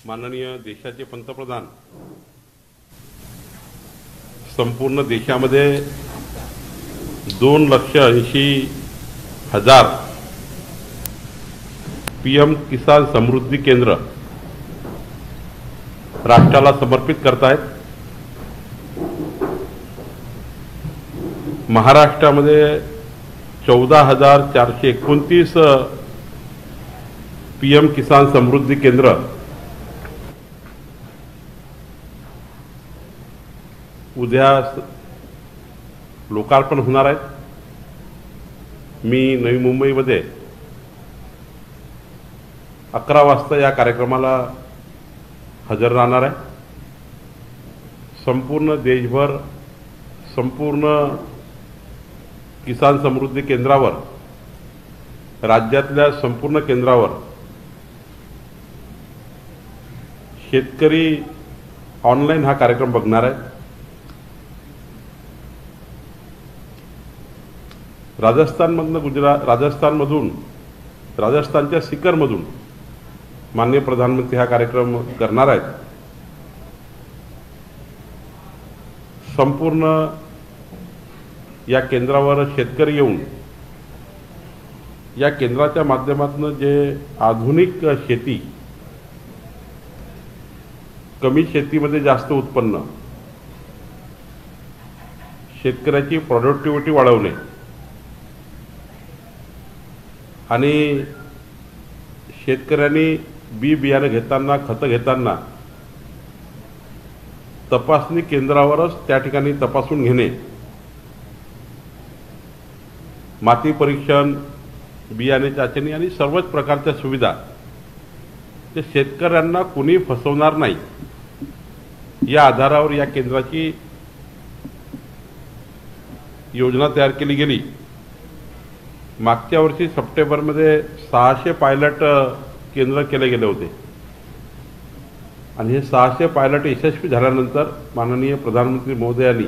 माननीय देशाचे पंतप्रधान संपूर्ण देशामध्ये 2,80,000 PM किसान समृद्धी केंद्र राष्ट्राला समर्पित करतायत। महाराष्ट्रामध्ये 14,429 PM किसान समृद्धी केंद्र उद्या लोकार्पण होणार आहेत। मी नवी मुंबईमध्ये 11 वाजता या कार्यक्रमाला हजर राहणार आहे। संपूर्ण देशभर संपूर्ण किसान समृद्धी केंद्रावर, राज्यातल्या संपूर्ण केंद्रावर शेतकरी ऑनलाईन हा कार्यक्रम बघणार आहे। राजस्थानच्या सीकरमधून माननीय प्रधानमंत्री हा कार्यक्रम करणार आहेत। संपूर्ण या केंद्रावर शेतकरी येऊन या केंद्राच्या माध्यमातून जे आधुनिक शेती, कमी शेतीमध्ये जास्त उत्पन्न, शेतकऱ्याची प्रोडक्टिव्हिटी वाढवणे आणि शेतकऱ्यांनी बी बियाणे घेताना, खतं घेताना तपासणी केंद्रावरच त्या ठिकाणी तपासून घेणे, माती परीक्षण, बियाणे चाचणी आणि सर्वच प्रकारच्या सुविधा ते शेतकऱ्यांना कोणी फसवणार नाही या आधारावर या केंद्राची योजना तयार केली गेली। मागच्या वर्षी सप्टेंबरमध्ये 600 पायलट केंद्र केले गेले होते आणि हे 600 पायलट यशस्वी झाल्यानंतर माननीय प्रधानमंत्री महोदयांनी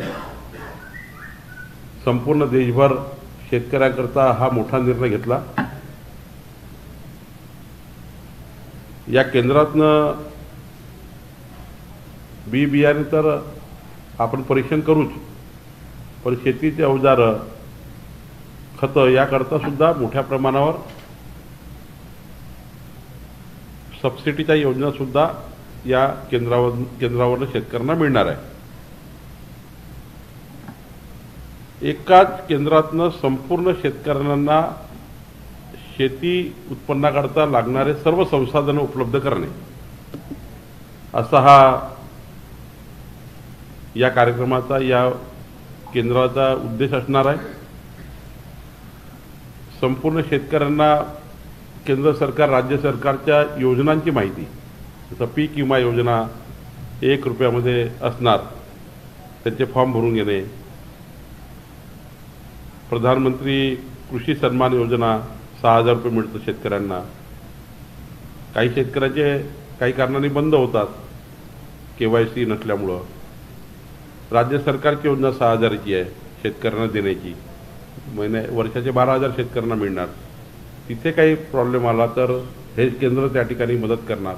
संपूर्ण देशभर शेतकऱ्यांकरता हा मोठा निर्णय घेतला। या केंद्रातनं बी बियाणे तर आपण परीक्षण करूच, पण शेतीचे अवजारं, खतं याकरता सुद्धा मोठ्या प्रमाणावर सबसिडीच्या योजना सुद्धा या केंद्रावर शेतकऱ्यांना मिळणार आहे। एकाच केंद्रातनं संपूर्ण शेतकऱ्यांना शेती उत्पन्नाकरता लागणारे सर्व संसाधनं उपलब्ध करणे असा हा या कार्यक्रमाचा, या केंद्राचा उद्देश असणार आहे। संपूर्ण शेतकऱ्यांना केंद्र सरकार, राज्य सरकारच्या योजनांची माहिती, जसं पीक विमा योजना 1 रुपयामध्ये असणार, त्याचे फॉर्म भरून घेणे, प्रधानमंत्री कृषी सन्मान योजना 6,000 रुपये मिळतं शेतकऱ्यांना। काही शेतकऱ्याचे काही कारणांनी बंद होतात KYC नसल्यामुळं। राज्य सरकारची योजना 6,000ची आहे शेतकऱ्यांना देण्याची, वर्षाचे 12,000 शेतकऱ्यांना मिळणार। तिथे काही प्रॉब्लेम आला तर हे केंद्र त्या ठिकाणी मदत करणार।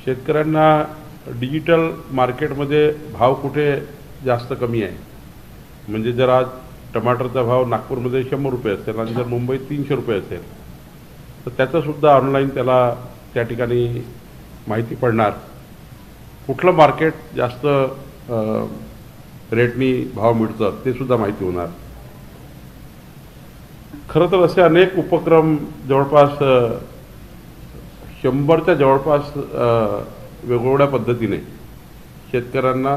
शेतकऱ्यांना डिजिटल मार्केटमध्ये भाव कुठे जास्त कमी आहे, म्हणजे जर आज टमाटरचा भाव नागपूरमध्ये 100 रुपये असेल आणि जर मुंबईत 300 रुपये असेल तर त्याचंसुद्धा ऑनलाईन त्याला त्या ठिकाणी माहिती पडणार। कुठलं मार्केट जास्त रेटनी भाव मिळतं ते सुद्धा माहिती होणार। खरं तर असे अनेक उपक्रम जवळपास 100च्या जवळपास वेगवेगळ्या पद्धतीने शेतकऱ्यांना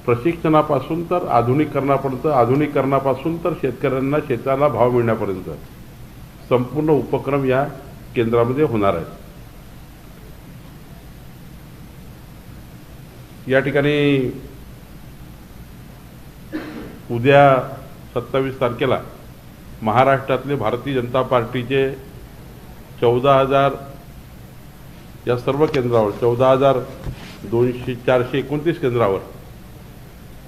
प्रशिक्षणापासून तर आधुनिकीकरणापर्यंत, आधुनिकीकरणापासून तर शेतकऱ्यांना शेताला भाव मिळण्यापर्यंत संपूर्ण उपक्रम या केंद्रामध्ये होणार आहेत। या ठिकाणी उद्या 27 तारखेला महाराष्ट्रातले भारतीय जनता पार्टीचे 14,000 या सर्व केंद्रावर, 14,429 केंद्रावर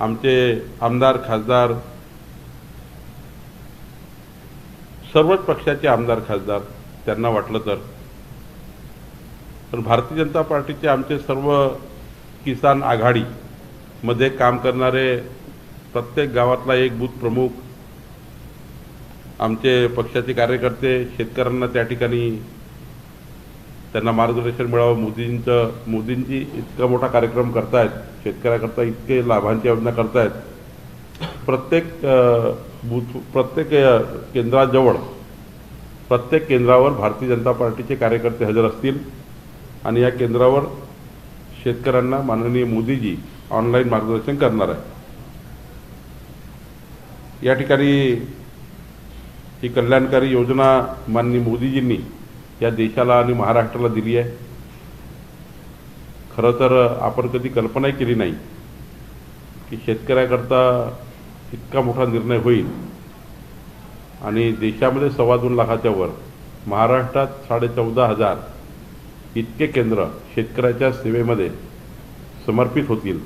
आमचे आमदार, खासदार, सर्वच पक्षाचे आमदार, खासदार त्यांना वाटलं तर पण भारतीय जनता पार्टीचे आमचे सर्व किसान आघाडीमध्ये काम करणारे प्रत्येक गावातला एक बूथ प्रमुख, आमचे पक्षाचे कार्यकर्ते शेतकऱ्यांना त्या ठिकाणी त्यांना मार्गदर्शन मिळावं, मोदींची इतका मोठा कार्यक्रम करतायत, शेतकऱ्याकरता इतके लाभांची योजना करतायत, प्रत्येक केंद्राजवळ प्रत्येक केंद्रावर भारतीय जनता पार्टीचे कार्यकर्ते हजर असतील आणि या केंद्रावर शेतकऱ्यांना माननीय मोदीजी ऑनलाईन मार्गदर्शन करणार आहे। या ठिकाणी ही कल्याणकारी योजना माननीय मोदीजींनी या देशाला आणि महाराष्ट्राला दिली आहे। खरं तर आपण कधी कल्पनाही केली नाही की शेतकऱ्याकरता इतका मोठा निर्णय होईल आणि देशामध्ये 2.25 लाखाच्या वर, महाराष्ट्रात 14,500 इतके केंद्र शेतकऱ्याच्या सेवेमध्ये समर्पित होतील।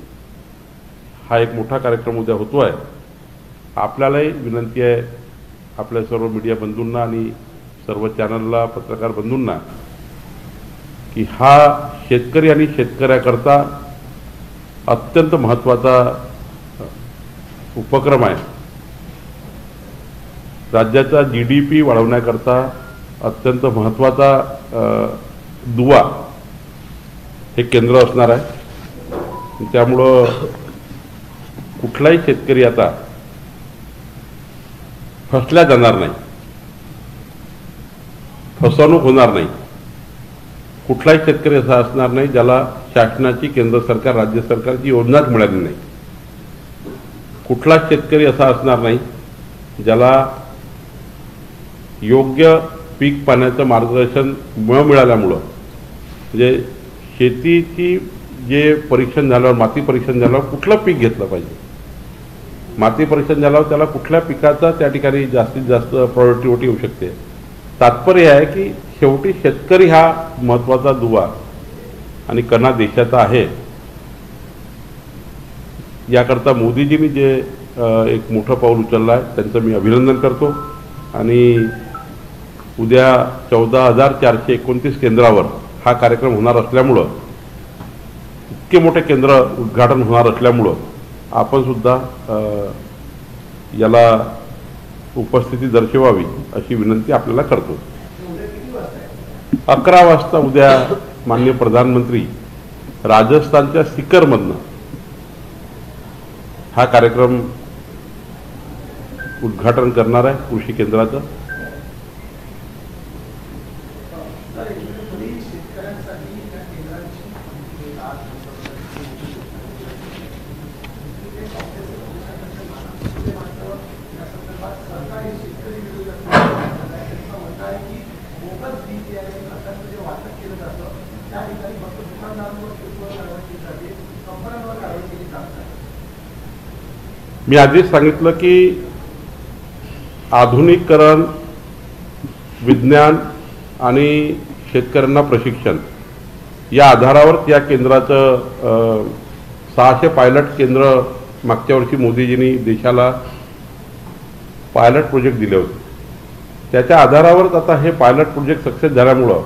हा एक मोठा कार्यक्रम उद्या होतो आहे। आपल्यालाही विनंती आहे आपल्या सर्व मीडिया बंधूंना आणि सर्व चॅनलला, पत्रकार बंधूंना की हा शेतकरी आणि शेतकऱ्याकरता अत्यंत महत्त्वाचा उपक्रम आहे। राज्याचा GDP वाढवण्याकरता अत्यंत महत्त्वाचा दुवा हे केंद्र असणार आहे। त्यामुळं कुठलाही शेतकरी आता फसला जाणार नाही, फसवणूक होणार नाही। कुठलाही शेतकरी असा असणार नाही ज्याला शासनाची, केंद्र सरकार, राज्य सरकारची योजनाच मिळाली नाही। कुठलाच शेतकरी असा असणार नाही ज्याला योग्य पीक पाण्याचं मार्गदर्शन न मिळाल्यामुळं, म्हणजे शेतीची जे परीक्षण झाल्यावर, माती परीक्षण झाल्यावर कुठलं पीक घेतलं पाहिजे, माती परीक्षण झाल्यावर त्याला कुठल्या पिकाचा त्या ठिकाणी जास्तीत जास्त प्रॉडक्टिव्हिटी होऊ शकते। तात्पर्य आहे की शेवटी शेतकरी हा महत्त्वाचा दुवा आणि कणा देशाचा आहे। याकरता मोदीजींनी जे एक मोठं पाऊल उचललं आहे त्यांचं मी अभिनंदन करतो आणि उद्या 14,429 केंद्रावर हा कार्यक्रम होणार असल्यामुळं, इतके मोठे केंद्र उद्घाटन होणार असल्यामुळं आपण सुद्धा याला उपस्थिती दर्शवावी अशी विनंती आपल्याला करतो। 11 वाजता उद्या माननीय प्रधानमंत्री राजस्थानच्या सीकरमधनं हा कार्यक्रम उद्घाटन करणार आहे कृषी केंद्राचं। मी आधीच सांगितलं की आधुनिकीकरण, विज्ञान आणि शेतकऱ्यांना प्रशिक्षण या आधारावर या केंद्राचं 600 पायलट केंद्र मागच्या वर्षी मोदीजींनी देशाला पायलट प्रोजेक्ट दिले होते। त्याच्या आधारावरच आता हे पायलट प्रोजेक्ट सक्सेस झाल्यामुळं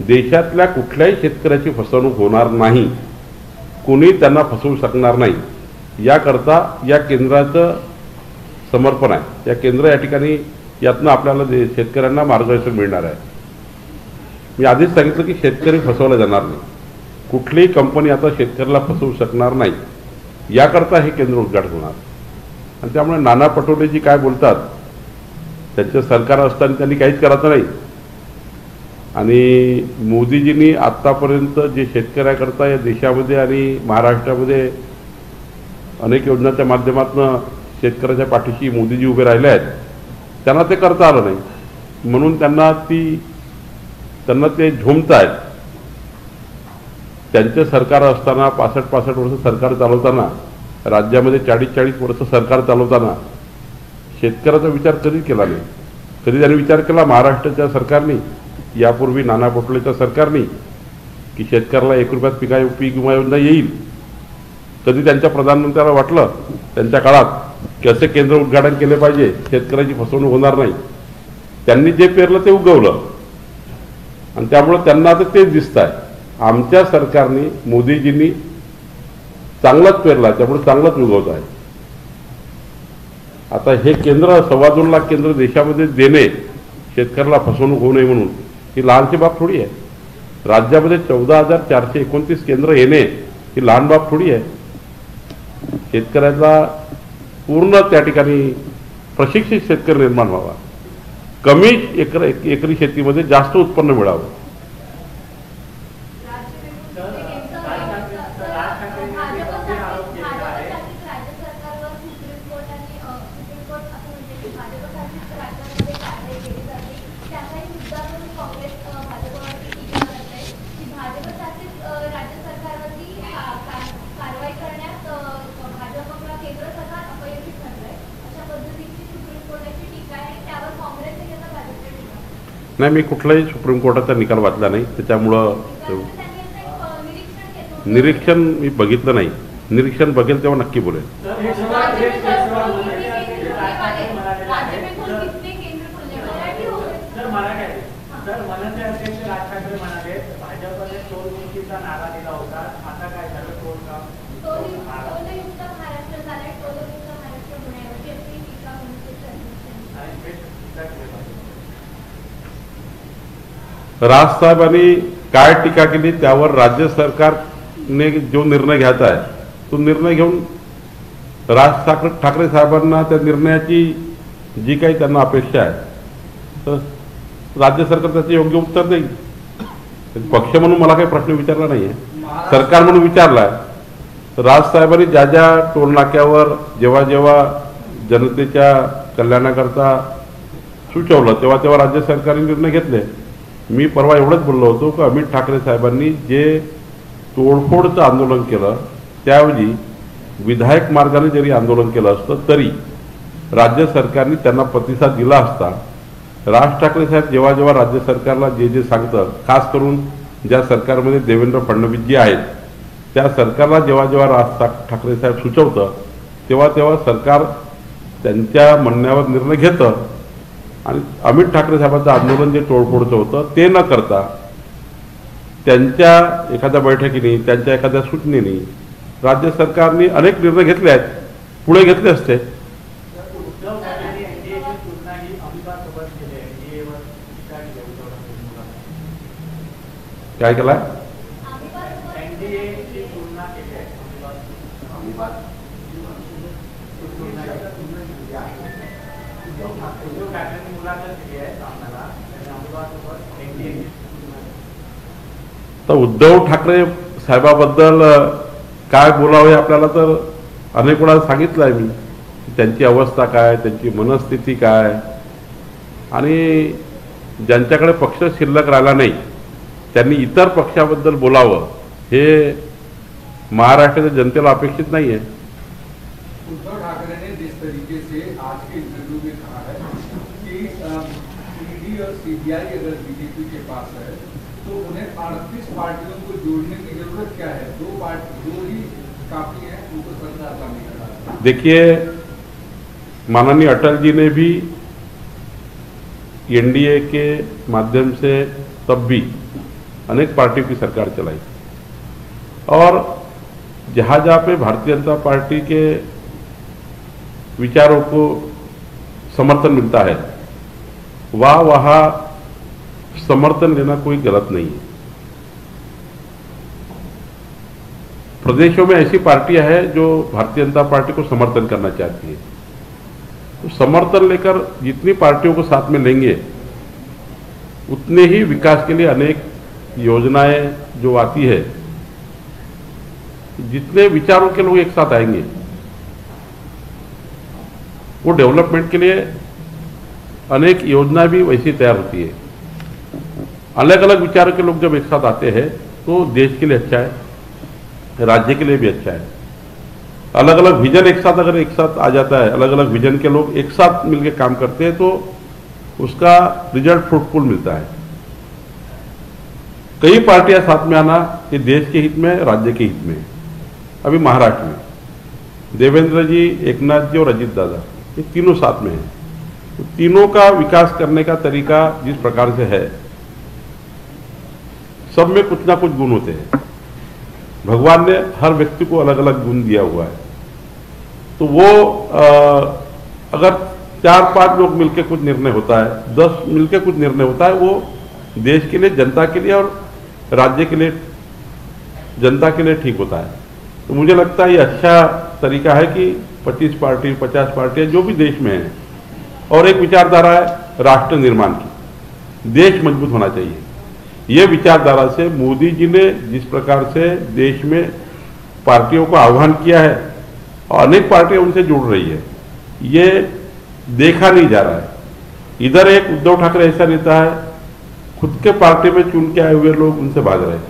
देशातल्या कुठल्याही शेतकऱ्याची फसवणूक होणार नाही, कोणी त्यांना फसवू शकणार नाही। याकरता या केंद्राचं समर्पण आहे। या केंद्र या ठिकाणी यातनं आपल्याला शेतकऱ्यांना मार्गदर्शन मिळणार आहे। मी आधीच सांगितलं की शेतकरी फसवला जाणार नाही, कुठलीही कंपनी आता शेतकऱ्याला फसवू शकणार नाही। याकरता हे केंद्र उद्घाटन होणार आणि त्यामुळे नाना पटोलेजी काय बोलतात, त्यांचं सरकार असताना त्यांनी काहीच करायचं नाही आणि मोदीजींनी आत्तापर्यंत जे शेतकऱ्याकरता या देशामध्ये आणि महाराष्ट्रामध्ये अनेक योजनांच्या माध्यमातून शेतकऱ्याच्या पाठीशी मोदीजी उभे राहिले आहेत, त्यांना ते करता आलं नाही म्हणून त्यांना ते झोंबत आहेत। त्यांचे सरकार असताना 65 वर्ष सरकार चालवताना, राज्यामध्ये 40 वर्ष सरकार चालवताना शेतकऱ्याचा विचार कधी केला नाही। कधी त्यांनी विचार केला महाराष्ट्राच्या सरकारने, यापूर्वी नाना पटोलेच्या सरकारने, की शेतकऱ्याला 1 रुपयात पीक विमा योजना येईल? कधी त्यांच्या प्रधानमंत्र्याला वाटलं त्यांच्या काळात की असे केंद्र उद्घाटन केले पाहिजे, शेतकऱ्याची फसवणूक होणार नाही? त्यांनी जे पेरलं ते उगवलं आणि त्यामुळे त्यांना आता तेच दिसत आहे आमच्या सरकारने, मोदीजींनी चांगलाच पेरला, त्यामुळे चांगलाच उगवत आहे. आता हे केंद्र 2.25 लाख केंद्र देशामध्ये देणे, शेतकऱ्याला फसवणूक होऊ नये म्हणून, ही लहानशी बाब थोडी आहे. राज्यामध्ये 14,429 केंद्र येणे ही लहान बाब थोडी आहे. शेतकऱ्याचा पूर्ण त्या ठिकाणी प्रशिक्षित शेतकरी निर्माण व्हावा, कमी एकरी शेतीमध्ये जास्त उत्पन्न मिळावं. नाही, मी कुठलाही सुप्रीम कोर्टाचा निकाल वाचला नाही, त्याच्यामुळं निरीक्षण मी बघितलं नाही. निरीक्षण बघेल तेव्हा नक्की बोलेल. राजसाहेबांनी काय टीका केली त्यावर राज्य सरकारने जो निर्णय घ्यायचा आहे तो निर्णय घेऊन राज ठाकरे साहेबांना त्या निर्णयाची जी काही त्यांना अपेक्षा आहे तर राज्य सरकार त्याचे योग्य उत्तर देईल. पक्ष म्हणून मला काही प्रश्न विचारला नाही आहे, सरकार म्हणून विचारला आहे. राजसाहेबांनी ज्या ज्या टोलनाक्यावर जेव्हा जेव्हा जनतेच्या कल्याणाकरता सुचवलं तेव्हा तेव्हा राज्य सरकारने निर्णय घेतले. मी परवा एवढंच बोललो होतो की अमित ठाकरे साहेबांनी जे तोडफोडचं आंदोलन केलं त्याऐवजी विधायक मार्गाने जरी आंदोलन केलं असतं तरी राज्य सरकारने त्यांना प्रतिसाद दिला असता. राज ठाकरे साहेब जेव्हा जेव्हा राज्य सरकारला जे जे सांगतं, खास करून ज्या सरकारमध्ये देवेंद्र फडणवीस जी आहेत त्या सरकारला जेव्हा जेव्हा राज ठाकरे साहेब सुचवतं तेव्हा तेव्हा सरकार त्यांच्या म्हणण्यावर निर्णय घेतं. आणि अमित ठाकरे साहेबांचं आंदोलन जे तोडफोडचं होतं ते न करता त्यांच्या एखाद्या बैठकीने, त्यांच्या एखाद्या सूचनेने राज्य सरकारने अनेक निर्णय घेतले आहेत, पुढे घेतले असते. काय केला? तर उद्धव ठाकरे साहेबाबद्दल काय बोलावे आपल्याला तर अनेक वेळा सांगितलं आहे मी. त्यांची अवस्था काय, त्यांची मनस्थिती काय, आणि ज्यांच्याकडे पक्ष शिल्लक राहिला नाही त्यांनी इतर पक्षाबद्दल बोलावं हे महाराष्ट्राच्या जनतेला अपेक्षित नाही आहे. उद्धव ठाकरे ने जिस तरीके से आज के इंटरव्यू में कहा है कि ईडी और सीबीआई अगर बीजेपी के पास है तो उन्हें 38 पार्टियों को जोड़ने की जरूरत क्या है? दो ही काफी है उनको सरकार का निकाला. देखिए, माननीय अटल जी ने भी एनडीए के माध्यम से तब भी अनेक पार्टियों की सरकार चलाई और जहाँ जहाँ पे भारतीय जनता पार्टी के विचारों को समर्थन मिलता है वहाँ समर्थन लेना कोई गलत नहीं है. प्रदेशों में ऐसी पार्टियां हैं जो भारतीय जनता पार्टी को समर्थन करना चाहती है. तो समर्थन लेकर जितनी पार्टियों को साथ में लेंगे उतने ही विकास के लिए अनेक योजनाएं जो आती है, जितने विचारों के लोग एक साथ आएंगे वो डेवलपमेंट के लिए अनेक योजनाएं भी वैसी तैयार होती है. अलग अलग विचारों के लोग जब एक साथ आते हैं तो देश के लिए अच्छा है, राज्य के लिए भी अच्छा है. अलग अलग विजन एक साथ आ जाता है, अलग अलग विजन के लोग एक साथ मिलकर काम करते हैं तो उसका रिजल्ट फ्रूटफुल मिलता है. कई पार्टियां साथ में आना ये देश के हित में, राज्य के हित में. अभी महाराष्ट्र में देवेंद्र जी, एकनाथ जी और अजीत दादा ये तीनों साथ में हैं. तो तीनों का विकास करने का तरीका जिस प्रकार से है, सब में कुछ ना कुछ गुण होते हैं। भगवान ने हर व्यक्ति को अलग अलग गुण दिया हुआ है। तो वो अगर 4-5 लोग मिलकर कुछ निर्णय होता है, 10 मिलकर कुछ निर्णय होता है, वो देश के लिए, जनता के लिए और राज्य के लिए, जनता के लिए ठीक होता है। तो मुझे लगता है ये अच्छा तरीका है कि 25 पार्टी, 50 पार्टियां जो भी देश में हैं, और एक विचारधारा है राष्ट्र निर्माण की, देश मजबूत होना चाहिए। ये विचारधारा से मोदी जी ने जिस प्रकार से देश में पार्टियों को आह्वान किया है और अनेक पार्टियां उनसे जुड़ रही है, ये देखा नहीं जा रहा है। इधर एक उद्धव ठाकरे ऐसा नेता है, खुद के पार्टी में चुन के आए हुए लोग उनसे भाग रहे हैं,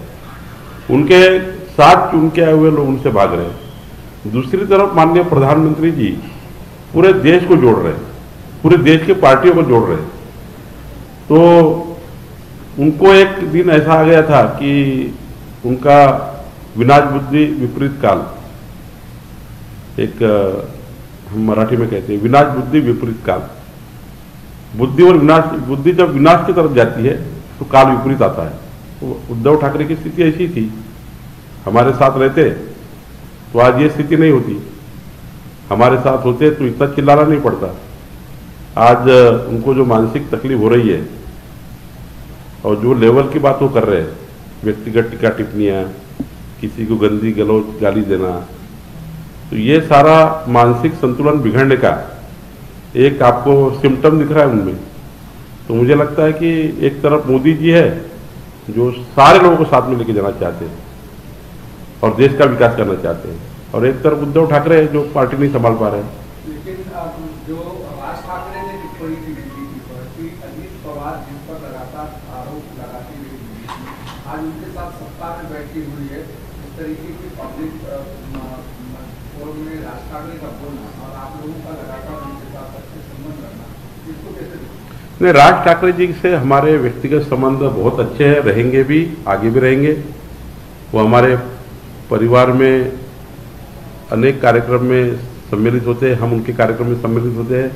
उनके साथ चुन के आए हुए लोग उनसे भाग रहे हैं। दूसरी तरफ माननीय प्रधानमंत्री जी पूरे देश को जोड़ रहे हैं, पूरे देश की पार्टियों को जोड़ रहे हैं। तो उनको एक दिन ऐसा आ गया था कि उनका विनाश बुद्धि विपरीत काल, एक हम मराठी में कहते हैं विनाश बुद्धि विपरीत काल। बुद्धि और विनाश, बुद्धि जब विनाश की तरफ जाती है तो काल विपरीत आता है। तो उद्धव ठाकरे की स्थिति ऐसी थी, हमारे साथ रहते तो आज ये स्थिति नहीं होती, हमारे साथ होते तो इतना चिल्लाना नहीं पड़ता। आज उनको जो मानसिक तकलीफ हो रही है और जो लेवल की बात वो कर रहे हैं, व्यक्तिगत टीका टिप्पणियां, किसी को गंदी गलौज गाली देना, तो ये सारा मानसिक संतुलन बिगड़ने का एक आपको सिम्टम दिख रहा है उनमें। तो मुझे लगता है कि एक तरफ मोदी जी है जो सारे लोगों को साथ में लेके जाना चाहते हैं और देश का विकास करना चाहते हैं, और एक तरफ उद्धव ठाकरे है जो पार्टी नहीं संभाल पा रहे हैं। लेकिन जो राज ठाकरे ने टिप्पणी की दिल्ली की पर कि अजीत पवार जिन पर लगातार आरोप लगाते हुए आज उनके साथ सत्ता में बैठी हुई है, इस तरीके की पब्लिक फोरम में राज ठाकरे का बोलना और आप लोगों का लगातार उनके साथ अच्छे संबंध रखना, इसको कैसे देखते? नहीं, राज ठाकरे जी से हमारे व्यक्तिगत संबंध बहुत अच्छे हैं, रहेंगे भी, आगे भी रहेंगे। वो हमारे परिवार में अनेक कार्यक्रम में सम्मिलित होते हैं, हम उनके कार्यक्रम में सम्मिलित होते हैं।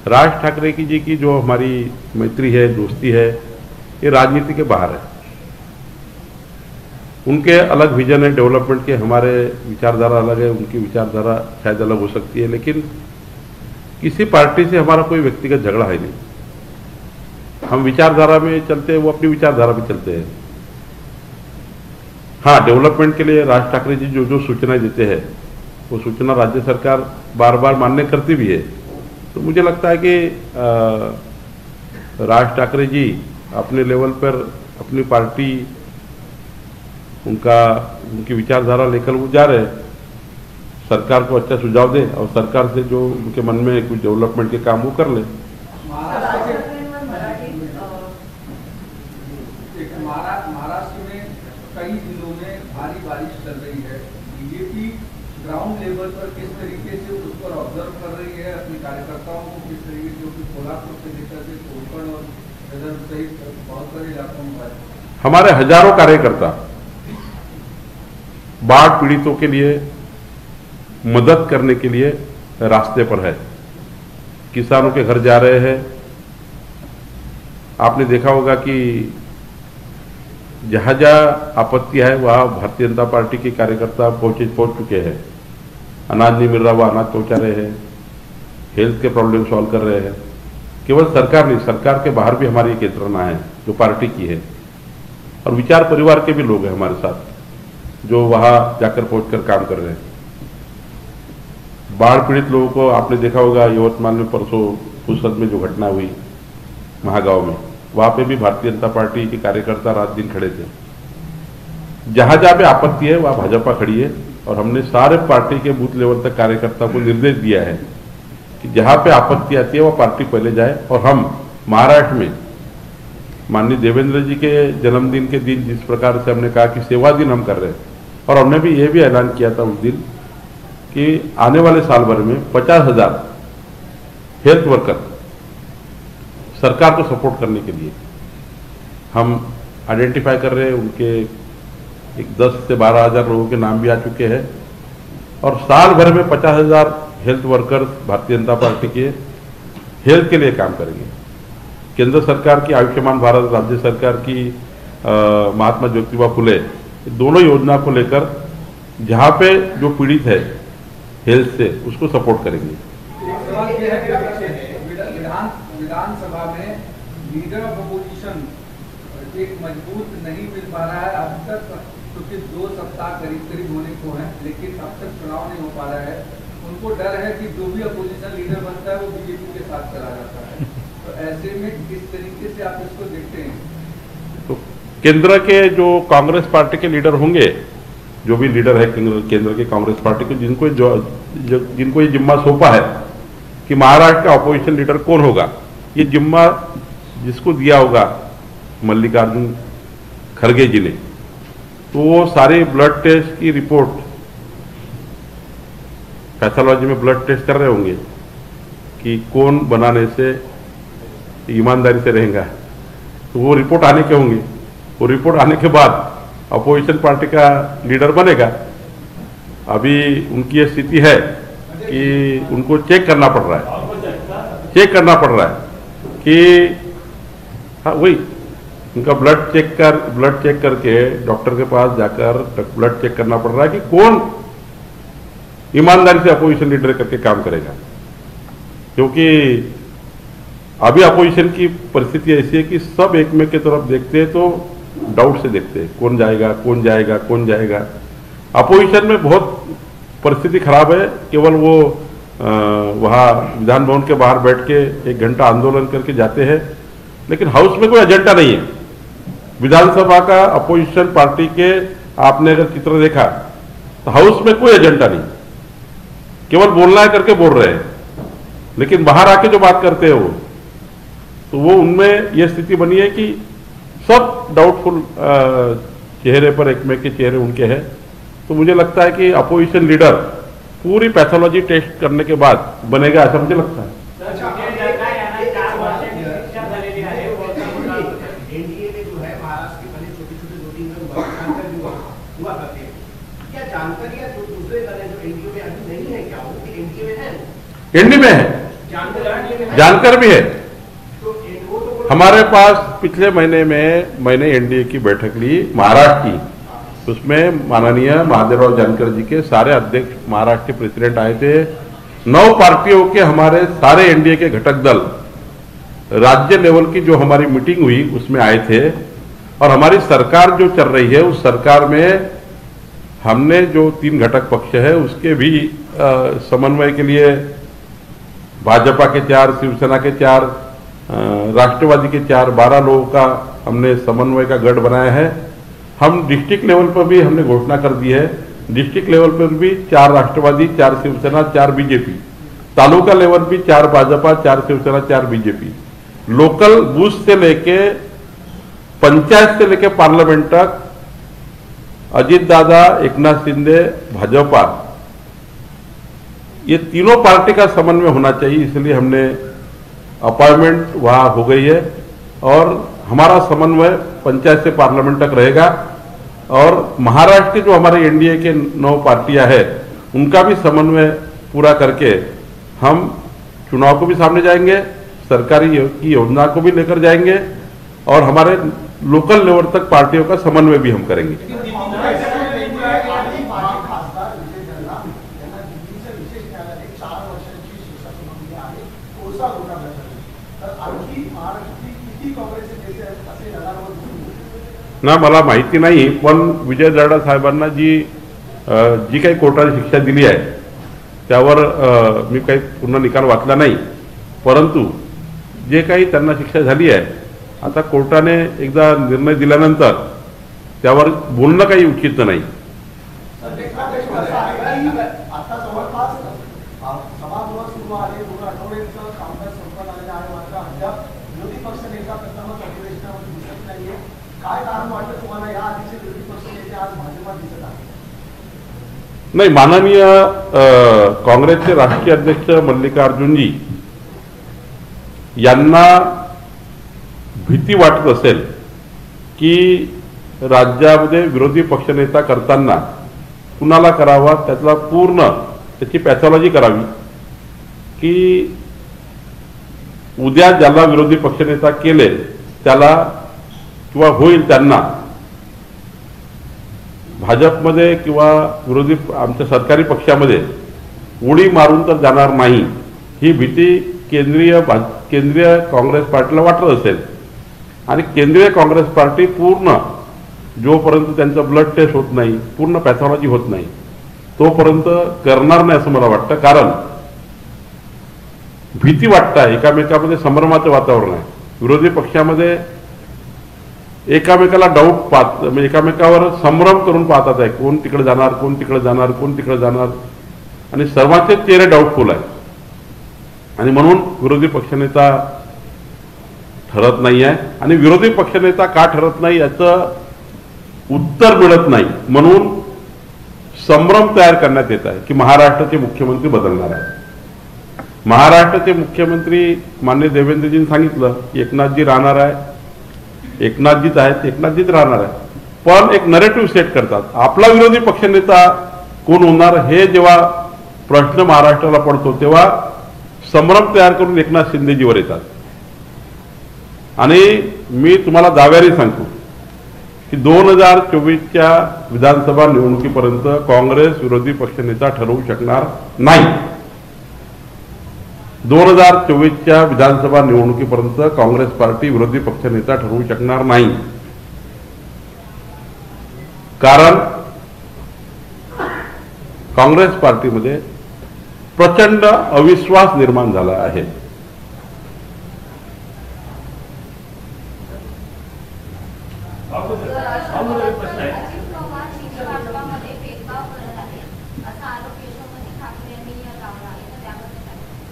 राज ठाकरे जी की जो हमारी मैत्री है, दोस्ती है, ये राजनीति के बाहर है। उनके अलग विजन है डेवलपमेंट के, हमारे विचारधारा अलग है, उनकी विचारधारा शायद अलग हो सकती है, लेकिन किसी पार्टी से हमारा कोई व्यक्तिगत झगड़ा है नहीं। हम विचारधारा में चलते हैं, वो अपनी विचारधारा में चलते हैं। हाँ, डेवलपमेंट के लिए राज ठाकरे जी जो जो सूचनाएं देते हैं वो सूचना राज्य सरकार बार बार मान्य करती भी है। तो मुझे लगता है कि राज ठाकरे जी अपने लेवल पर अपनी पार्टी, उनकी विचारधारा लेकर वो जा रहे हैं, सरकार को अच्छा सुझाव दे और सरकार से जो उनके मन में कुछ डेवलपमेंट के काम वो कर ले। महाराष्ट्र में कई जिलों में भारी बारिश चल रही है, बीजेपी ग्राउंड लेवल पर किस तरीके से उस पर ऑब्जर्व कर रही है अपने कार्यकर्ताओं को, किस तरीके से कोल्हापुर से लेकर के कोंकण और विदर्भ सहित बहुत सारे इलाकों में हमारे हजारों कार्यकर्ता बाढ़ पीड़ितों के लिए मदद करने के लिए रास्ते पर है, किसानों के घर जा रहे हैं। आपने देखा होगा कि जहां जहां आपत्ति है वहां भारतीय जनता पार्टी के कार्यकर्ता पहुंच चुके हैं। अनाज नहीं मिल रहा, वो अनाज पहुंचा रहे हैं, हेल्थ के प्रॉब्लम सॉल्व कर रहे हैं। केवल सरकार नहीं, सरकार के बाहर भी हमारी एक यंत्रणा है जो पार्टी की है, और विचार परिवार के भी लोग हैं हमारे साथ जो वहां जाकर पहुंचकर काम कर रहे हैं। बाढ़ पीड़ित लोगों को आपने देखा होगा, यवतमाल में परसों फुर्सत में जो घटना हुई महागांव में, वहां पे भी भारतीय जनता पार्टी के कार्यकर्ता रात दिन खड़े थे। जहां जहां पे आपत्ति है वहां भाजपा खड़ी है, और हमने सारे पार्टी के बूथ लेवल तक कार्यकर्ता को निर्देश दिया है कि जहां पे आपत्ति आती है वह पार्टी पहले जाए। और हम महाराष्ट्र में माननीय देवेंद्र जी के जन्मदिन के दिन जिस प्रकार से हमने कहा कि सेवा दिन हम कर रहे हैं, और हमने भी ये भी ऐलान किया था उस दिन कि आने वाले साल भर में 50,000 हेल्थ वर्कर सरकार को सपोर्ट करने के लिए हम आइडेंटिफाई कर रहे हैं। उनके एक 10 से 12,000 लोगों के नाम भी आ चुके हैं, और साल भर में 50,000 health workers Bharatiya Janata party के हेल्थ के लिए काम करेंगे। केंद्र सरकार की आयुष्मान भारत, राज्य सरकार की महात्मा ज्योतिबा फुले, दोनों योजना को लेकर जहाँ पे जो पीड़ित है हेल्थ से उसको सपोर्ट करेंगे। विधानसभा में लीडर ऑफ अपोजिशन एक मजबूत नहीं मिल पा रहा है अब तक, क्योंकि 2 सप्ताह करीब होने को हैं, लेकिन अब तक चुनाव नहीं हो पा रहा है। उनको डर है कि जो भी अपोजिशन लीडर बनता है वो बीजेपी के साथ चला जाता है। तो ऐसे में किस तरीके से आप इसको देखते हैं? तो केंद्र के जो कांग्रेस पार्टी के लीडर होंगे, जो भी लीडर है केंद्र के कांग्रेस पार्टी के, जिनको ये जिम्मा सौंपा है कि महाराष्ट्र का अपोजिशन लीडर कौन होगा, ये जिम्मा जिसको दिया होगा मल्लिकार्जुन खड़गे जी ने, तो वो सारे ब्लड टेस्ट की रिपोर्ट, पैथोलॉजी में ब्लड टेस्ट कर रहे होंगे कि कौन बनाने से ईमानदारी से रहेगा, तो वो रिपोर्ट आने के होंगे। वो रिपोर्ट आने के बाद अपोजिशन पार्टी का लीडर बनेगा। अभी उनकी ये स्थिति है कि उनको चेक करना पड़ रहा है कि हाँ वही उनका ब्लड चेक करके डॉक्टर के पास जाकर ब्लड चेक करना पड़ रहा है कि कौन ईमानदारी से अपोजिशन लीडर करके काम करेगा। क्योंकि अभी अपोजिशन की परिस्थिति ऐसी है कि सब एक में की तरफ देखते हैं, तो डाउट से देखते हैं कौन जाएगा। अपोजिशन में बहुत परिस्थिति खराब है। केवल वो वहाँ विधान भवन के बाहर बैठ के 1 घंटा आंदोलन करके जाते हैं, लेकिन हाउस में कोई एजेंडा नहीं है। विधानसभा का अपोजिशन पार्टी के आपने अगर चित्र देखा तो हाउस में कोई एजेंडा नहीं, केवल बोलना है करके बोल रहे हैं, लेकिन बाहर आके जो बात करते हैं वो, तो वो उनमें यह स्थिति बनी है कि सब डाउटफुल चेहरे पर एक में के चेहरे उनके हैं। तो मुझे लगता है कि अपोजिशन लीडर पूरी पैथोलॉजी टेस्ट करने के बाद बनेगा, ऐसा मुझे लगता है। एनडीए में है, जानकर भी है। हमारे पास पिछले महीने में मैंने एनडीए की बैठक ली महाराष्ट्र की, उसमें माननीय महादेवराव जानकर जी के सारे अध्यक्ष महाराष्ट्र के प्रेसिडेंट आए थे। 9 पार्टियों के हमारे सारे एनडीए के घटक दल राज्य लेवल की जो हमारी मीटिंग हुई उसमें आए थे, और हमारी सरकार जो चल रही है उस सरकार में हमने जो 3 घटक पक्ष है उसके भी समन्वय के लिए भाजपा के 4, शिवसेना के 4, राष्ट्रवादी के 4, 12 लोगों का हमने समन्वय का गढ़ बनाया है। हम डिस्ट्रिक्ट लेवल पर भी हमने घोषणा कर दी है, डिस्ट्रिक्ट लेवल पर भी 4 राष्ट्रवादी, 4 शिवसेना, 4 बीजेपी, तालुका लेवल भी 4 Bhajpa, 4 Shiv Sena, 4 BJP, local booth से लेके पंचायत से लेके पार्लियामेंट तक अजीत दादा, एकनाथ शिंदे, भाजपा, ये तीनों पार्टी का समन्वय होना चाहिए। इसलिए हमने अपॉइंटमेंट वहां हो गई है और हमारा समन्वय पंचायत से पार्लियामेंट तक रहेगा। और महाराष्ट्र के जो हमारे एनडीए के 9 पार्टियां हैं उनका भी समन्वय पूरा करके हम चुनाव को भी सामने जाएंगे, सरकारी की योजना को भी लेकर जाएंगे, और हमारे लोकल लेवल तक पार्टियों का समन्वय भी हम करेंगे। ना मला माहिती नाही, पण विजय दर्डा साहेबांना जी काही कोर्टाने शिक्षा दिली आहे त्यावर मी काही पूर्ण निकाल वाचला नाही, परंतु जे काही त्यांना शिक्षा झाली आहे, आता कोर्टाने एकदा निर्णय दिल्यानंतर त्यावर बोलणं काही उचित नाही। नाही, माननीय काँग्रेसचे राष्ट्रीय अध्यक्ष मल्लिकार्जुन जी यांना भीती वाटत असेल की राज्यामध्ये विरोधी पक्षनेता करताना कुणाला करावा, त्यातला पूर्ण त्याची पॅथॉलॉजी करावी की उद्या ज्याला विरोधी पक्षनेता केले त्याला किंवा होईल त्यांना भाजपमध्ये किंवा विरोधी आमच्या सरकारी पक्षामध्ये उडी मारून तर जाणार नाही, ही भीती केंद्रीय काँग्रेस पार्टीला वाटत असेल. आणि केंद्रीय काँग्रेस पार्टी पूर्ण जोपर्यंत त्यांचं ब्लड टेस्ट होत नाही, पूर्ण पॅथॉलॉजी होत नाही, तोपर्यंत करणार नाही असं मला वाटतं. कारण भीती वाटतं, एकामेकामध्ये संभ्रमाचं वातावरण आहे. विरोधी पक्षामध्ये एकामेकाला डाऊट पाहत, म्हणजे एकामेकावर संभ्रम करून पाहतात आहे, कोण तिकडे जाणार, कोण तिकडे जाणार, कोण तिकडे जाणार, आणि सर्वांचे चेहरे डाऊटफुल आहे. आणि म्हणून विरोधी पक्षनेता ठरत नाही आहे. आणि विरोधी पक्षनेता का ठरत नाही याचं उत्तर मिळत नाही, म्हणून संभ्रम तयार करण्यात येत आहे की महाराष्ट्राचे मुख्यमंत्री बदलणार आहे. महाराष्ट्राचे मुख्यमंत्री माननीय देवेंद्रजींनी सांगितलं की एकनाथजी राहणार आहे, एकनाथजीच आहेत, एकनाथजीच राहणार आहे. पण एक नरेटिव्ह सेट करतात. आपला विरोधी पक्षनेता कोण होणार हे जेव्हा प्रश्न महाराष्ट्राला पडतो तेव्हा संभ्रम तयार करून एकनाथ शिंदेजीवर येतात. आणि मी तुम्हाला दाव्याने सांगतो की 2024च्या विधानसभा निवडणुकीपर्यंत काँग्रेस विरोधी पक्षनेता ठरवू शकणार नाही. 2024च्या विधानसभा निवडणुकीपर्यंत काँग्रेस पार्टी विरोधी पक्षनेता ठरवू शकणार नाही. कारण काँग्रेस पार्टीमध्ये प्रचंड अविश्वास निर्माण झाला आहे.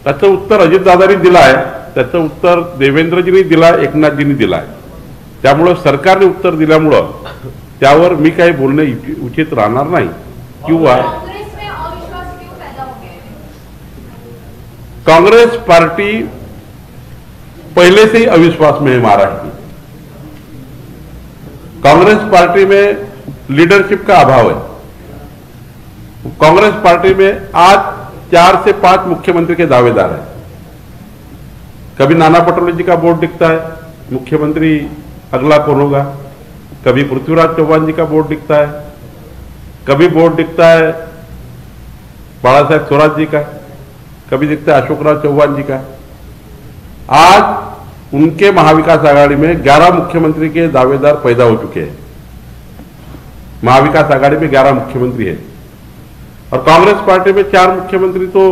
त्याचं उत्तर अजितदादांनी दिलं आहे, त्याचं उत्तर देवेंद्रजींनी दिलं आहे, एकनाथजींनी दिलं आहे. त्यामुळं सरकारने उत्तर दिल्यामुळं त्यावर मी काही बोलणे उचित राहणार नाही. किंवा कांग्रेस पार्टी पहले से ही अविश्वास में है. महाराष्ट्र की कांग्रेस पार्टी में लीडरशिप का अभाव है. कांग्रेस पार्टी में आज 4 से 5 मुख्यमंत्री के दावेदार हैं. कभी नाना पटोले जी का बोर्ड दिखता है, मुख्यमंत्री अगला कौन होगा. कभी पृथ्वीराज चौहान जी का बोर्ड दिखता है, कभी बोर्ड दिखता है बाला साहेब थोरात जी का, कभी दिखता है अशोकराज चौहान जी का. आज उनके महाविकास आघाड़ी में 11 मुख्यमंत्री के दावेदार पैदा हो चुके हैं. महाविकास आघाड़ी में 11 मुख्यमंत्री हैं और कांग्रेस पार्टी में 4 मुख्यमंत्री तो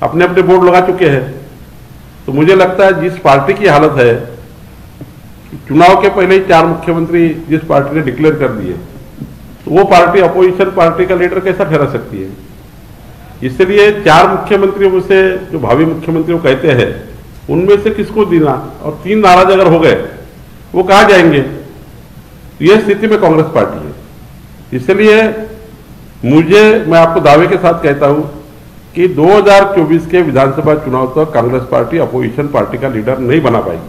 अपने अपने बोर्ड लगा चुके हैं. तो मुझे लगता है जिस पार्टी की हालत है, चुनाव के पहले ही 4 मुख्यमंत्री जिस पार्टी ने डिक्लेयर कर दिए, तो वो पार्टी अपोजिशन पार्टी का लीडर कैसा ठहरा सकती है. इसलिए 4 मुख्यमंत्रियों से जो भावी मुख्यमंत्री कहते हैं उनमें से किसको देना, और 3 नाराज अगर हो गए वो कहां जाएंगे. यह स्थिति में कांग्रेस पार्टी है. इसलिए मैं आपको दावे के साथ कहता हूं कि 2024 के विधानसभा चुनाव तक कांग्रेस पार्टी अपोजिशन पार्टी का लीडर नहीं बना पाएगी.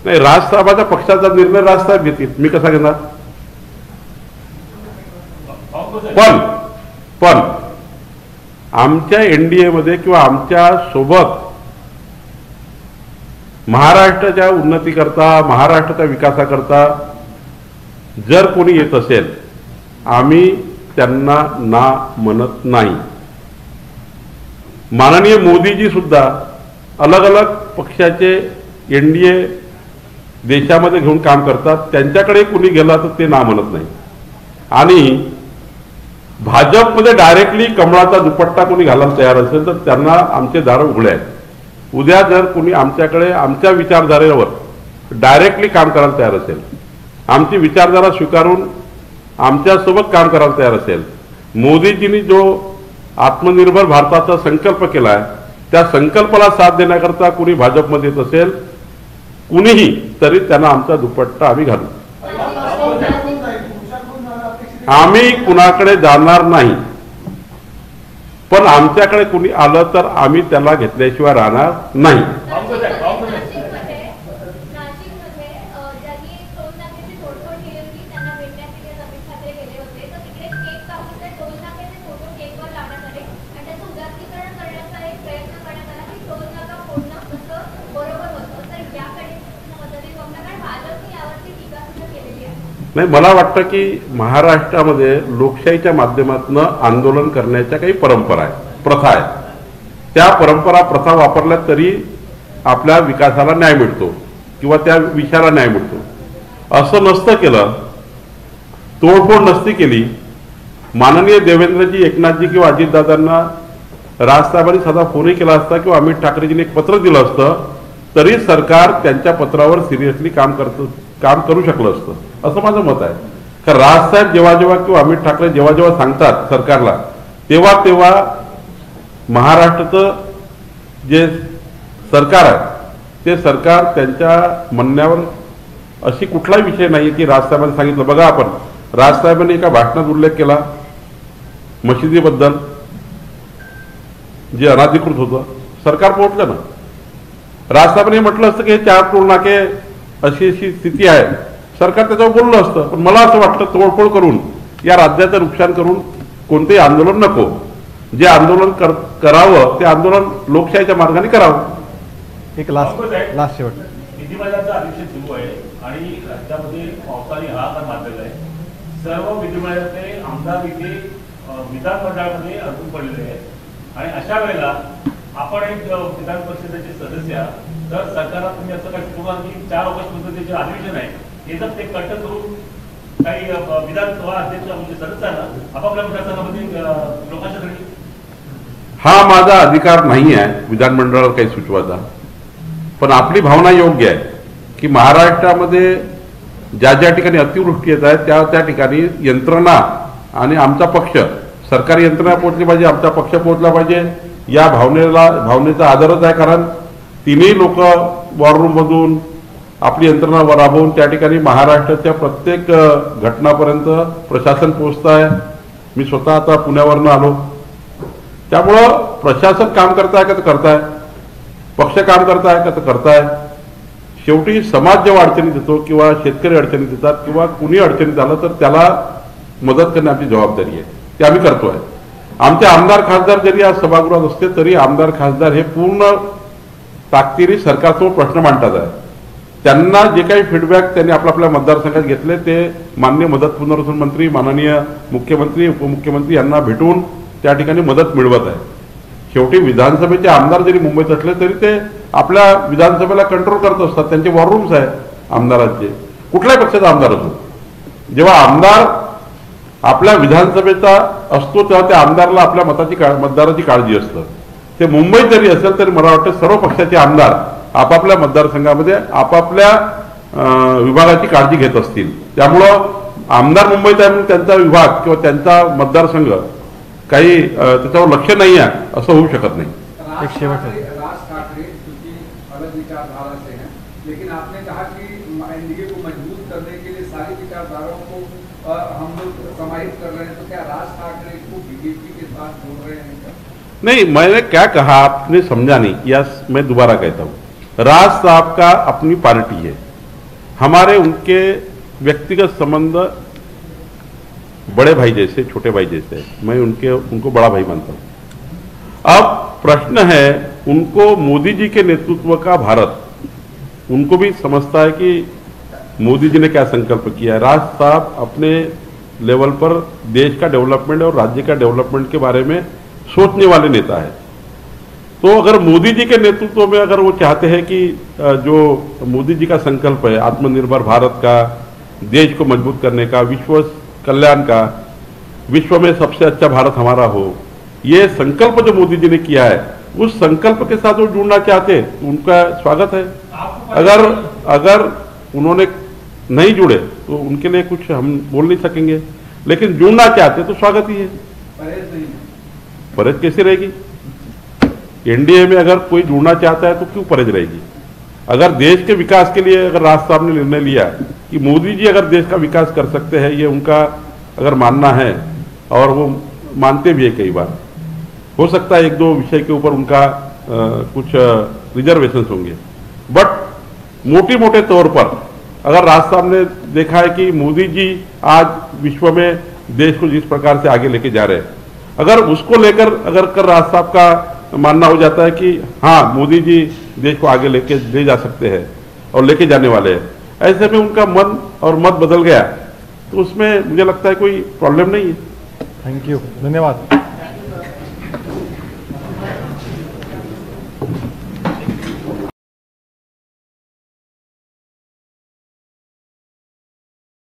नाही, राजसाहेबाच्या पक्षाचा निर्णय राजसाहेब घेतील, मी कसा घेणार. पण आमच्या एनडीए मध्ये किंवा आमच्या सोबत महाराष्ट्राच्या उन्नतीकरता, महाराष्ट्राच्या विकासाकरता जर कोणी येत असेल, आम्ही त्यांना ना म्हणत नाही. माननीय मोदीजी सुद्धा अलग अलग पक्षाचे एनडीए देशामध्ये घेऊन काम करतात. त्यांच्याकडे कोणी गेला तर ते ना म्हणत नाही. आणि भाजपमध्ये डायरेक्टली कमळाचा दुपट्टा कोणी घालायला तयार असेल तर त्यांना आमचे दार उघडे आहेत. उद्या जर कोणी आमच्याकडे आमच्या विचारधारेवर डायरेक्टली काम करायला तयार असेल, आमची विचारधारा स्वीकारून आमच्यासोबत काम करायला तयार असेल, मोदीजींनी जो आत्मनिर्भर भारताचा संकल्प केला आहे त्या संकल्पाला साथ देण्याकरता कोणी भाजपमध्ये येत असेल, कुणीही, तरी त्यांना आमचा दुपट्टा आम्ही घालू. आम्ही कुणाकडे जाणार नाही. पण आमच्याकडे कुणी आलं तर आम्ही त्याला घेतल्याशिवाय राहणार नाही. नाही, मला वाटतं की महाराष्ट्रामध्ये लोकशाहीच्या माध्यमातून आंदोलन करण्याच्या काही परंपरा आहे, प्रथा आहे. त्या परंपरा प्रथा वापरल्या तरी आपल्या विकासाला न्याय मिळतो किंवा त्या विषयाला न्याय मिळतो. असं नसतं केलं, तोडफोड नसती केली, माननीय देवेंद्रजी, एकनाथजी किंवा अजितदादांना राजसाहेबांनी साधा फोनही केला असता किंवा अमित ठाकरेजींनी एक पत्र दिलं असतं तरी सरकार त्यांच्या पत्रावर सिरियसली काम करू शकलं असतं, असं माझं मत आहे. कारण राजसाहेब जेव्हा जेव्हा किंवा अमित ठाकरे जेव्हा जेव्हा सांगतात सरकारला, तेव्हा तेव्हा महाराष्ट्राचं जे सरकार आहे ते सरकार त्यांच्या म्हणण्यावर अशी कुठलाही विषय नाही की राजसाहेबांनी सांगितलं. बघा, आपण राजसाहेबांनी एका भाषणात उल्लेख केला मशिदीबद्दल, जे अनाधिकृत होतं, सरकार पोहोचलं ना. राजसाहेबांनी म्हटलं असतं की हे 4 टोल नाके अशी स्थिती आहे, सरकार त्याच्यावर बोललं असतं. पण मला असं वाटतं तोडफोड करून या राज्याचं नुकसान करून कोणतेही आंदोलन नको. जे आंदोलन करावं ते आंदोलन लोकशाहीच्या मार्गाने करावं. एक लास्ट शेवट. विधिमंडळाचं अधिवेशन सुरू आहे आणि राज्यामध्ये पावसाने हाहाकार माजलेला आहे. सर्व विधिमंडळाचे आमदार इथे विधानमंडळामध्ये अडकून पडलेले आहेत आणि अशा वेळेला आपण एक विधान परिषदेचे सदस्य आहात, तर सरकारला तुम्ही असं काही सुरुवात की 4 ऑगस्ट मध्ये जे अधिवेशन आहे हे जर ते कट करून काही विधानसभा अध्यक्ष म्हणजे सदस्यांना आपापल्या मतदारसंघामध्ये लोकांच्या घरी. हा माझा अधिकार नाही आहे विधानमंडळावर काही सुचवायचा, पण आपली भावना योग्य आहे की महाराष्ट्रामध्ये ज्या ज्या ठिकाणी अतिवृष्टी येत आहे त्या ठिकाणी यंत्रणा आणि आमचा पक्ष, सरकारी यंत्रणा पोहोचली पाहिजे, आमचा पक्ष पोहोचला पाहिजे. या भावनेचा आदरच आहे. कारण तिन्ही लोक वॉररूम मधून आपली यंत्रणा राबवून त्या ठिकाणी महाराष्ट्राच्या प्रत्येक घटनापर्यंत प्रशासन पोहोचत आहे. मी स्वतः आता पुण्यावरनं आलो. त्यामुळं प्रशासन काम करताय का तर करताय, पक्ष काम करताय का तर करताय. शेवटी समाज जेव्हा अडचणीत येतो किंवा शेतकरी अडचणीत येतात किंवा कुणी अडचणीत आलं तर त्याला मदत करणे आमची जबाबदारी आहे, ते आम्ही करतोय. आमचे आमदार खासदार जरी आज सभागृहात असते तरी आमदार खासदार हे पूर्ण ताकदीने सरकारसमोर प्रश्न मांडतात आहे. त्यांना जे काही फीडबॅक त्यांनी आपल्या मतदारसंघात घेतले ते माननीय मदत पुनर्वसन मंत्री, माननीय मुख्यमंत्री, उपमुख्यमंत्री यांना भेटून त्या ठिकाणी मदत मिळवत आहे. शेवटी विधानसभेचे आमदार जरी मुंबईत असले तरी ते आपल्या विधानसभेला कंट्रोल करत असतात. त्यांचे वॉररूम्स आहे आमदारांचे, कुठल्याही पक्षाचा आमदार असो. जेव्हा आमदार आपल्या विधानसभेचा असतो तेव्हा त्या आमदाराला आपल्या मतदाराची काळजी असतं. ते मुंबईत जरी असेल तरी मला वाटतं सर्व पक्षाचे आमदार आपापल्या मतदारसंघामध्ये आपापल्या विभागाची काळजी घेत असतील. त्यामुळं आमदार मुंबईत आहे म्हणून त्यांचा विभाग किंवा त्यांचा मतदारसंघ काही त्याच्यावर लक्ष नाही आहे असं होऊ शकत नाही. एक शेवट. राज ठाकरे क्योंकि अलग विचारधारा से हैं, लेकिन आपने कहा कि एनडीए को मजबूत करने के लिए सारी विचारधाराओं को हम लोग समाहित कर रहे हैं, तो क्या राज ठाकरे को बीजेपी के साथ जोड़ रहे हैं क्या? नहीं, मैंने क्या कहा आपने समझा नहीं. यस, मैं दोबारा कहता हूँ, राज साहब का अपनी पार्टी है, हमारे उनके व्यक्तिगत संबंध बड़े भाई जैसे, छोटे भाई जैसे, मैं उनको बड़ा भाई मानता हूं. अब प्रश्न है, उनको मोदी जी के नेतृत्व का भारत, उनको भी समझता है कि मोदी जी ने क्या संकल्प किया है. राज साहब अपने लेवल पर देश का डेवलपमेंट और राज्य का डेवलपमेंट के बारे में सोचने वाले नेता है. तो अगर मोदी जी के नेतृत्व में अगर वो चाहते हैं कि जो मोदी जी का संकल्प है आत्मनिर्भर भारत का, देश को मजबूत करने का, विश्व कल्याण का, विश्व में सबसे अच्छा भारत हमारा हो, ये संकल्प जो मोदी जी ने किया है, उस संकल्प के साथ वो जुड़ना चाहते तो उनका स्वागत है. अगर उन्होंने नहीं जुड़े तो उनके लिए कुछ हम बोल नहीं सकेंगे, लेकिन जुड़ना चाहते तो स्वागत ही है. परहेज कैसी रहेगी? एनडीए में अगर कोई जुड़ना चाहता है तो क्यों परहेज रहेगी? अगर देश के विकास के लिए अगर राज साहब ने निर्णय लिया कि मोदी जी अगर देश का विकास कर सकते हैं, ये उनका अगर मानना है और वो मानते भी है, कई बार हो सकता है 1-2 विषय के ऊपर उनका कुछ रिजर्वेशन होंगे, बट मोटे तौर पर अगर राज साहब ने देखा है कि मोदी जी आज विश्व में देश को जिस प्रकार से आगे लेके जा रहे हैं, अगर उसको लेकर अगर राज साहब का मानना हो जाता है कि हाँ मोदी जी देश को आगे ले जा सकते हैं और लेके जाने वाले हैं, ऐसे में उनका मन और मत बदल गया तो उसमें मुझे लगता है कोई प्रॉब्लम नहीं है। थैंक यू, धन्यवाद।